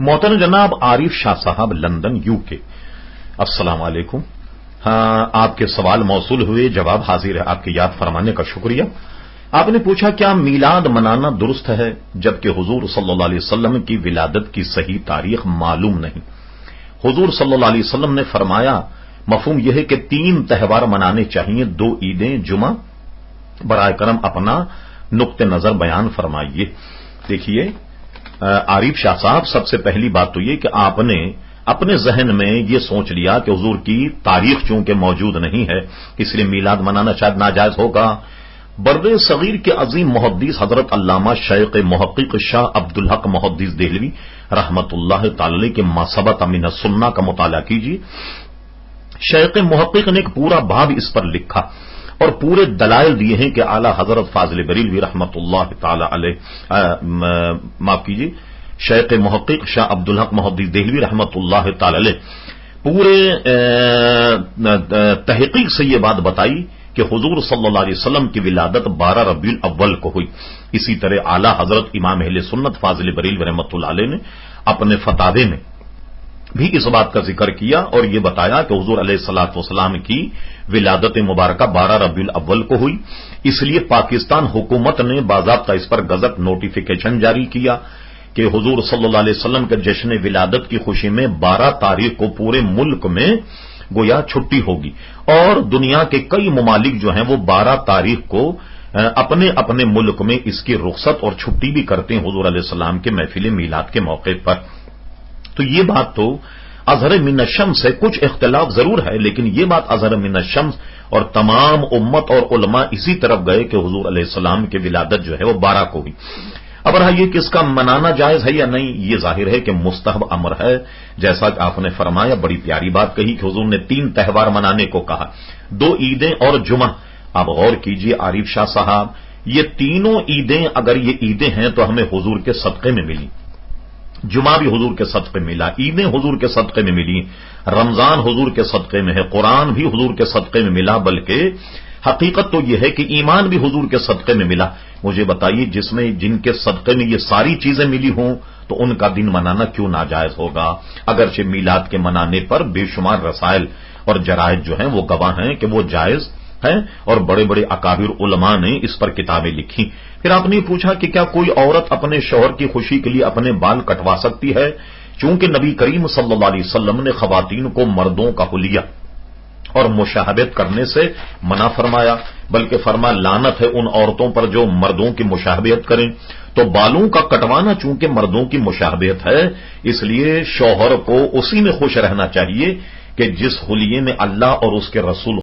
मोहतरम जनाब आरिफ शाह साहब लंदन यूके, अस्सलाम वालेकुम। हाँ, आपके सवाल मौसूल हुए, जवाब हाजिर है। आपकी याद फरमाने का शुक्रिया। आपने पूछा क्या मीलाद मनाना दुरुस्त है जबकि हुजूर सल्लल्लाहु अलैहि वसल्लम की विलादत की सही तारीख मालूम नहीं। हुजूर सल्लल्लाहु अलैहि वसल्लम ने फरमाया, मफहूम यह है कि 3 त्यौहार मनाने चाहिए, 2 ईदें, जुमा। बराए करम अपना नुक्ते नजर बयान फरमाइए। देखिए आरिफ शाह साहब, सबसे पहली बात तो ये कि आपने अपने जहन में ये सोच लिया कि हुजूर की तारीख चूंकि मौजूद नहीं है इसलिए मीलाद मनाना शायद नाजायज होगा। बर्रे सगीर के अजीम मुहद्दिस हजरत अल्लामा शेख मुहक्किक शाह अब्दुल हक मुहद्दिस देहलवी रहमतुल्लाह ताला के मासबत मिन सुन्ना का मुताला कीजिए। शेख मुहक्किक ने एक पूरा बाब इस पर लिखा और पूरे दलाइल दिए हैं कि आला हजरत फाजिल बरेलवी रहमतुल्लाह ताला अलैह, माफ कीजिए, शेख मुहक्किक शाह अब्दुल हक मुहद्दिस देहलवी रहमतुल्लाह ताला अलैह पूरे तहकीक से यह बात बताई कि हुजूर सल्लल्लाहु अलैहि वसल्लम की विलादत 12 रबीउल अव्वल को हुई। इसी तरह आला हजरत इमाम अहले सुन्नत फाजिल बरेलवी रहमतुल्लाह अलैह ने अपने फतावे में भी इस बात का जिक्र किया और यह बताया कि हुजूर अलैहिस्सलातु वस्सलाम की विलादत मुबारका 12 रबीउल अव्वल को हुई। इसलिए पाकिस्तान हुकूमत ने बाज़ाब्ता इस पर गजट नोटिफिकेशन जारी किया कि हुजूर सल्लल्लाहु अलैहि वसल्लम के जश्न विलादत की खुशी में 12 तारीख को पूरे मुल्क में गोया छुट्टी होगी और दुनिया के कई ममालिक जो हैं वो 12 तारीख को अपने अपने मुल्क में इसकी रुखसत और छुट्टी भी करते हैं हुजूर अलैहिस्सलाम के महफिल मीलाद के मौके पर। तो ये बात तो अजहर मिन शम्स है, कुछ इख्तिलाफ जरूर है लेकिन ये बात अजहर मिन शम्स और तमाम उम्मत और उलमा इसी तरफ गए कि हुजूर अलैहिस्सलाम की विलादत जो है वो 12 को हुई। अब रहा ये कि इसका मनाना जायज है या नहीं, ये जाहिर है कि मुस्तहब अमर है। जैसा कि आपने फरमाया, बड़ी प्यारी बात कही कि हुजूर ने 3 त्यौहार मनाने को कहा, 2 ईदें और जुमा। आप गौर कीजिए आरिफ शाह साहब, ये तीनों ईदें अगर ये ईदें हैं तो हमें हुजूर के सदक़े में मिली, जुमा भी हुजूर के सदक़े मिला, ईदें हुजूर के सदक़े में मिली, रमजान हुजूर के सदक़े में है, कुरान भी हुजूर के सदक़े में मिला, बल्कि हकीकत तो यह है कि ईमान भी हुजूर के सदक़े में मिला। मुझे बताइए, जिनके सदक़े में ये सारी चीजें मिली हों तो उनका दिन मनाना क्यों नाजायज होगा। अगरचे मीलाद के मनाने पर बेशुमार रसायल और जरायद जो हैं वो गवाह हैं कि वो जायज है और बड़े बड़े अकाबिर उलमा ने इस पर किताबें लिखी। फिर आपने पूछा कि क्या कोई औरत अपने शौहर की खुशी के लिए अपने बाल कटवा सकती है। चूंकि नबी करीम सल्लल्लाहु अलैहि वसल्लम ने खवातीन को मर्दों का हुलिया और मुशाहबत करने से मना फरमाया, बल्कि फरमा लानत है उन औरतों पर जो मर्दों की मुशाहबत करें। तो बालों का कटवाना चूंकि मर्दों की मुशाहबत है, इसलिए शौहर को उसी में खुश रहना चाहिए कि जिस हुलिये में अल्लाह और उसके रसूल